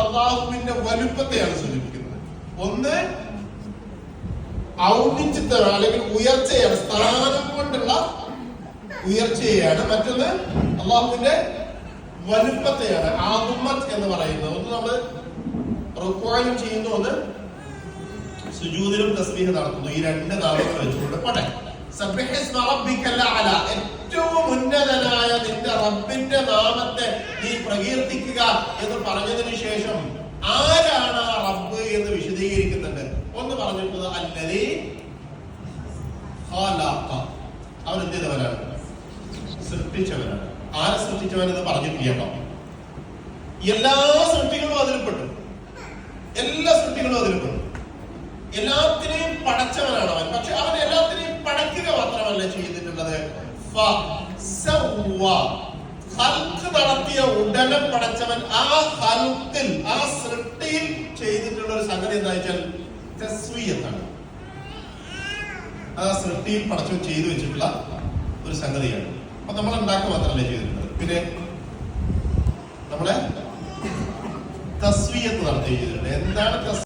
അള്ളാഹുവിന്റെ വലുപ്പത്തെയാണ് സൂചിപ്പിക്കുന്നത്. ഒന്ന് ഔന്നിത്യത്വം അല്ലെങ്കിൽ ഉയർച്ചയാണ്, സ്ഥാനം കൊണ്ടുള്ള ഉയർച്ചയാണ്. മറ്റൊന്ന് അള്ളാഹുവിന്റെ വലുപ്പത്തെയാണ്, ആദുമ്മത്ത് എന്ന് പറയുന്നത്. ഒന്ന് നമ്മൾ റുക്കൂഅിലും ചെയ്യുന്നു, ഒന്ന് സുജൂദിലും തസ്ബീഹ് നടത്തുന്നു. ഈ രണ്ട് നാമങ്ങൾ വെച്ചുകൊണ്ട് പോട്ടെ. സബ്ബിഹിസ്മ റബ്ബിക്കൽ അഅല, ഏറ്റവും ഉന്നതനായ നിന്റെ റബ്ബിന്റെ നാമത്തെ നീ പ്രകീർത്തിക്കുക എന്ന് പറഞ്ഞതിന് ശേഷം ആരാണ് ആ റബ്ബ് എന്ന് വിശദീകരിക്കുന്നുണ്ട്. ഒന്ന് പറഞ്ഞിട്ടുള്ളത് അല്ലദീ ഖലഖ, അവൻ എന്ത് ചെയ്തവനാണ്? സൃഷ്ടിച്ചവനാണ്. ആരെ സൃഷ്ടിച്ചവനെന്ന് പറഞ്ഞിട്ടില്ല. എല്ലാ സൃഷ്ടികളും അതിൽപ്പെട്ടു, എല്ലാ സൃഷ്ടികളും അതിൽപ്പെട്ടു. എല്ലാത്തിനെയും പടച്ചവനാണ് അവൻ. പക്ഷെ അവൻ എല്ലാത്തിനെയും പടക്കുക മാത്രമല്ല ചെയ്തിട്ടുള്ളത്, നടത്തിയ ഉടനെ പടച്ചവൻ ആ ഹൽക്കിൽ, ആ സൃഷ്ടിയിൽ ചെയ്തിട്ടുള്ള ഒരു സംഗതി എന്താ വെച്ചാൽ തസ്വിയത്താണ്. ആ സൃഷ്ടിയിൽ പടച്ചവൻ ചെയ്തു വെച്ചിട്ടുള്ള ഒരു സംഗതിയാണ്. അപ്പൊ നമ്മൾ ഉണ്ടാക്കുക മാത്രമല്ല ചെയ്തിട്ടുള്ളത്, പിന്നെ നമ്മളെ തസ്വിയത്ത് നടത്തി ചെയ്തിട്ടുണ്ട്. എന്താണ്